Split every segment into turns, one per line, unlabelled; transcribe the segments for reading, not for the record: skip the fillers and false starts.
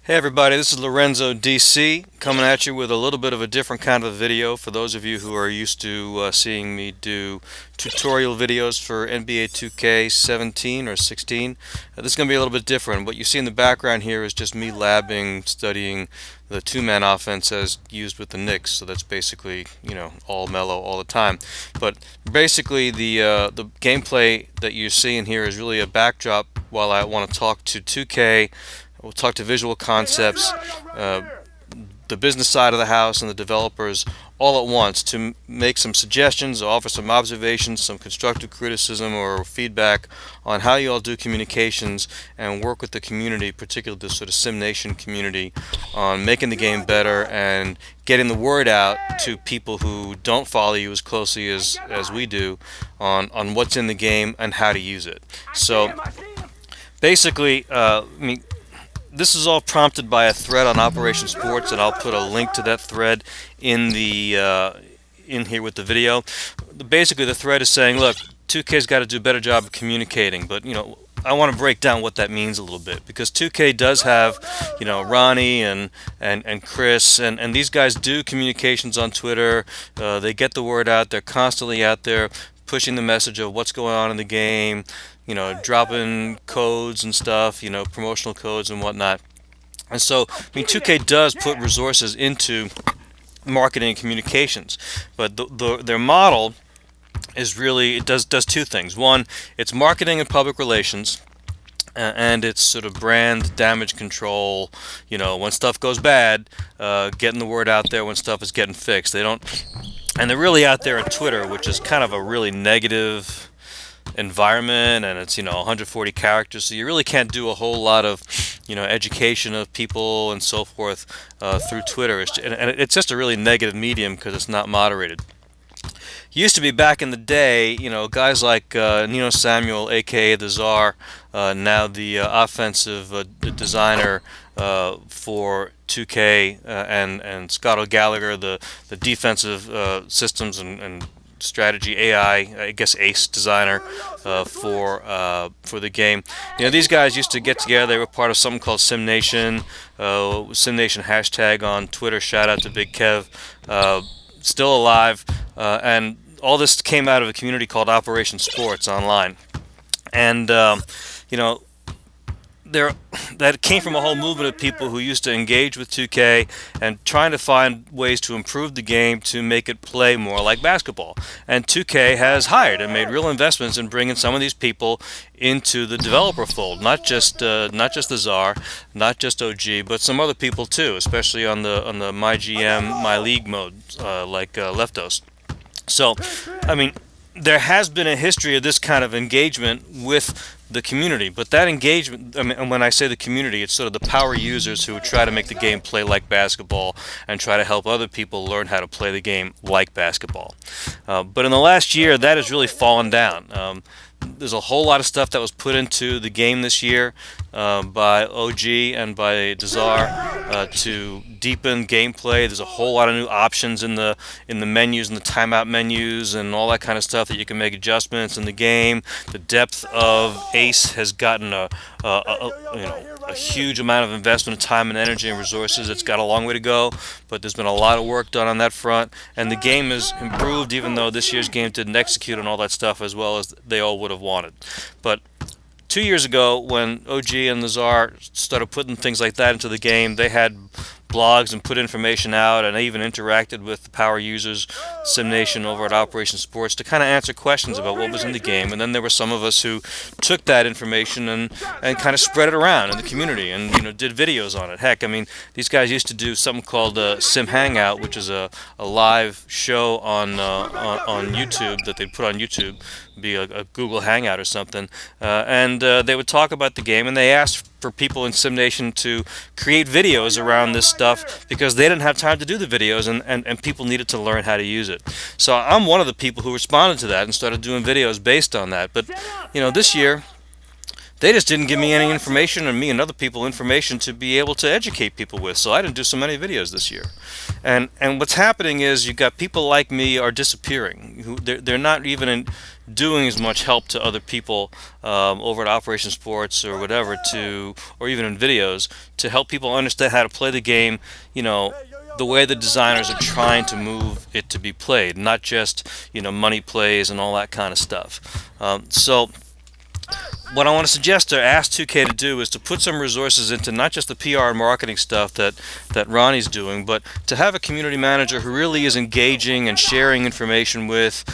Hey everybody, this is Lorenzo DC coming at you with a little bit of a different kind of a video for those of you who are used to seeing me do tutorial videos for NBA 2K 17 or 16. This is going to be a little bit different. What you see in the background here is just me labbing, studying the two-man offense as used with the Knicks. So that's basically, all mellow all the time. But basically the gameplay that you're seeing here is really a backdrop while I want to talk to 2K. We'll talk to visual concepts, the business side of the house, and the developers all at once to make some suggestions, offer some observations, some constructive criticism or feedback on how you all do communications and work with the community, particularly the sort of simnation community, on making the game better and getting the word out to people who don't follow you as closely as we do on what's in the game and how to use it. So basically, this is all prompted by a thread on Operation Sports, and I'll put a link to that thread in here with the video. Basically, the thread is saying, look, 2K's got to do a better job of communicating, but I want to break down what that means a little bit, because 2K does have, Ronnie and Chris, and these guys do communications on Twitter. They get the word out. They're constantly out there pushing the message of what's going on in the game, dropping codes and stuff, promotional codes and whatnot. And so, 2K does put resources into marketing and communications, but their model is really, it does two things. One, it's marketing and public relations, and it's sort of brand damage control. When stuff goes bad, getting the word out there when stuff is getting fixed. And they're really out there on Twitter, which is kind of a really negative environment, and it's 140 characters, so you really can't do a whole lot of education of people and so forth through Twitter. It's just a really negative medium because it's not moderated. Used to be back in the day, guys like Nino Samuel, aka the Czar, now the offensive designer for 2K, and Scott O'Gallagher, the defensive systems and strategy AI, I guess Ace designer for the game. These guys used to get together. They were part of something called simnation, simnation hashtag on Twitter. Shout out to Big Kev, still alive, and all this came out of a community called Operation Sports online, and that came from a whole movement of people who used to engage with 2K and trying to find ways to improve the game to make it play more like basketball. And 2K has hired and made real investments in bringing some of these people into the developer fold, not just the Czar, not just OG, but some other people too, especially on the My GM, My League mode, like Leftos. So, there has been a history of this kind of engagement with the community, but that engagement, and when I say the community, it's sort of the power users who try to make the game play like basketball and try to help other people learn how to play the game like basketball. But in the last year, that has really fallen down. There's a whole lot of stuff that was put into the game this year by OG and by Desar to deepen gameplay. There's a whole lot of new options in the menus and the timeout menus and all that kind of stuff that you can make adjustments in the game. The depth of Ace has gotten a huge amount of investment of time and energy and resources. It's got a long way to go, but there's been a lot of work done on that front, and the game has improved, even though this year's game didn't execute on all that stuff as well as they all would have wanted. But 2 years ago, when OG and the Czar started putting things like that into the game, they had blogs and put information out, and they even interacted with the power users, Simnation over at Operation Sports, to kind of answer questions about what was in the game. And then there were some of us who took that information and kind of spread it around in the community and did videos on it. Heck, these guys used to do something called Sim Hangout, which is a live show on YouTube that they'd put on YouTube, be a Google Hangout or something, and they would talk about the game, and they asked for people in Simnation to create videos around this stuff because they didn't have time to do the videos, and people needed to learn how to use it. So I'm one of the people who responded to that and started doing videos based on that. But this year they just didn't give me any information, and me and other people information to be able to educate people with, so I didn't do so many videos this year. And what's happening is you've got people like me are disappearing. They're not even doing as much help to other people over at Operation Sports or whatever, or even in videos, to help people understand how to play the game, the way the designers are trying to move it to be played, not just money plays and all that kind of stuff. So what I want to suggest or ask 2K to do is to put some resources into not just the PR and marketing stuff that Ronnie's doing, but to have a community manager who really is engaging and sharing information with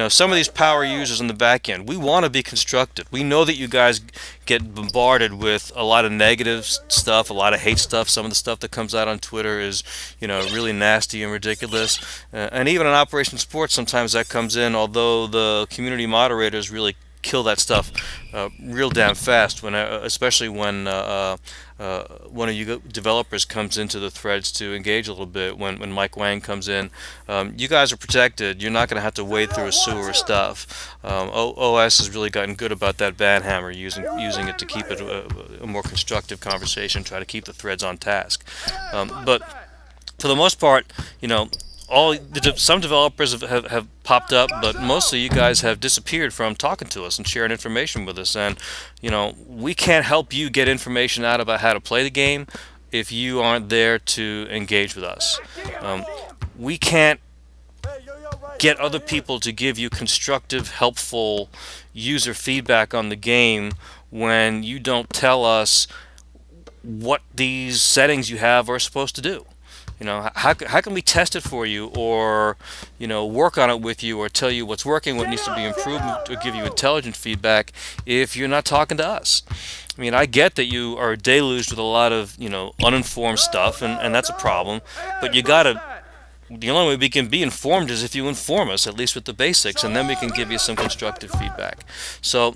some of these power users on the back end. We want to be constructive. We know that you guys get bombarded with a lot of negative stuff, a lot of hate stuff. Some of the stuff that comes out on Twitter is really nasty and ridiculous, and even on Operation Sports sometimes that comes in, although the community moderators really kill that stuff real damn fast, especially when one of you developers comes into the threads to engage a little bit. When Mike Wang comes in, you guys are protected. You're not going to have to wade through a sewer of stuff. OS has really gotten good about that banhammer, using it to keep it a more constructive conversation, try to keep the threads on task. But for the most part, some developers have popped up, but mostly you guys have disappeared from talking to us and sharing information with us. And we can't help you get information out about how to play the game if you aren't there to engage with us. We can't get other people to give you constructive, helpful user feedback on the game when you don't tell us what these settings you have are supposed to do. How can we test it for you, or work on it with you, or tell you what's working, what needs to be improved, or give you intelligent feedback if you're not talking to us? I mean, I get that you are deluged with a lot of uninformed stuff, and that's a problem. But the only way we can be informed is if you inform us, at least with the basics, and then we can give you some constructive feedback. So,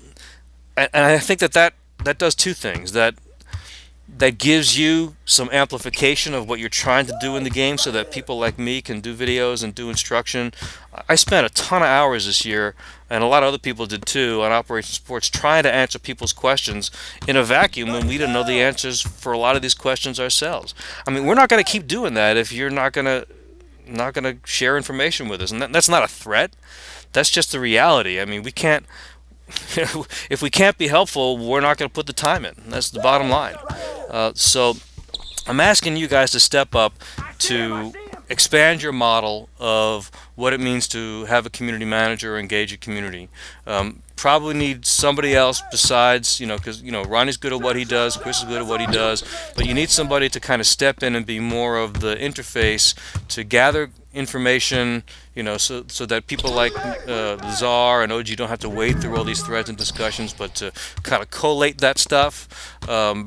and I think that does two things. That gives you some amplification of what you're trying to do in the game, so that people like me can do videos and do instruction. I spent a ton of hours this year, and a lot of other people did too, on Operation Sports, trying to answer people's questions in a vacuum when we didn't know the answers for a lot of these questions ourselves. I mean, we're not going to keep doing that if you're not going to share information with us, and that's not a threat. That's just the reality. I mean, we can't. If we can't be helpful, we're not going to put the time in. That's the bottom line. So I'm asking you guys to step up to expand your model of what it means to have a community manager or engage a community. Probably need somebody else besides, because Ronnie's good at what he does, Chris is good at what he does, but you need somebody to kind of step in and be more of the interface to gather information, so that people like Czar and OG don't have to wade through all these threads and discussions, but to kind of collate that stuff,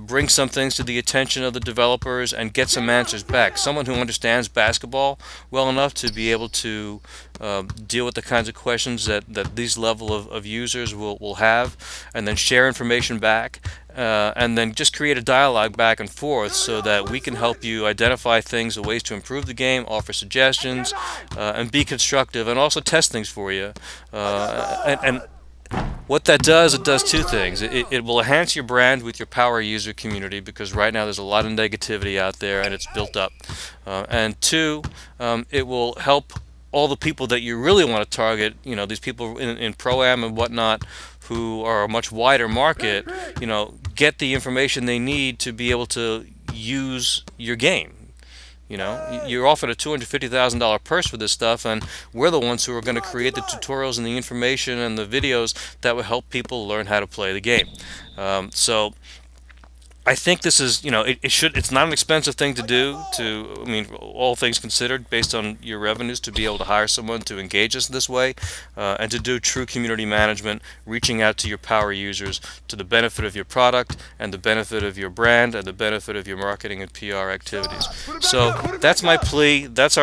bring some things to the attention of the developers, and get some answers back. Someone who understands basketball well enough to be able to deal with the kinds of questions that these level of users will have, and then share information back. And then just create a dialogue back and forth, so that we can help you identify things, ways to improve the game, offer suggestions, and be constructive, and also test things for you. And what that does, it does two things. It will enhance your brand with your power user community, because right now there's a lot of negativity out there and it's built up. And two, it will help all the people that you really want to target, these people in Pro-Am and whatnot, who are a much wider market, get the information they need to be able to use your game. You're offered a $250,000 purse for this stuff, and we're the ones who are going to create the tutorials and the information and the videos that will help people learn how to play the game. So I think this is, it's not an expensive thing to do, all things considered, based on your revenues, to be able to hire someone to engage us this way, and to do true community management, reaching out to your power users to the benefit of your product and the benefit of your brand and the benefit of your marketing and PR activities. So that's my plea. That's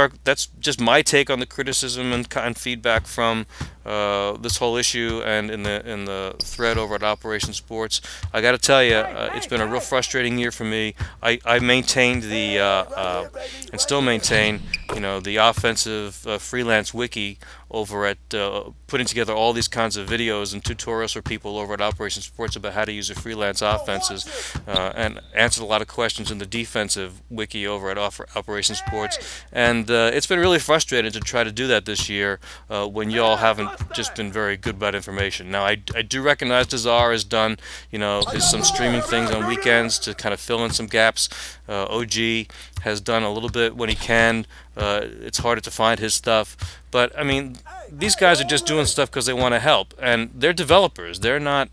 just my take on the criticism and feedback from this whole issue, and in the thread over at Operation Sports. I got to tell you, it's been a real frustrating year for me. I maintained and still maintain the offensive freelance wiki over at putting together all these kinds of videos and tutorials for people over at Operation Sports about how to use the freelance offenses, and answered a lot of questions in the defensive wiki over at Operation Sports. And it's been really frustrating to try to do that this year when y'all haven't just been very good about information. Now, I do recognize Desar has done some streaming things on weekends to kind of fill in some gaps. OG has done a little bit when he can. It's harder to find his stuff, but I mean, these guys are just doing stuff because they want to help, and they're developers. They're not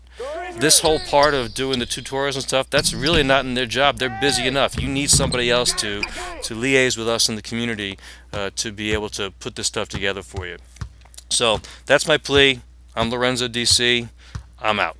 this whole part of doing the tutorials and stuff. That's really not in their job. They're busy enough. You need somebody else to liaise with us in the community to be able to put this stuff together for you. So that's my plea. I'm Lorenzo DC. I'm out.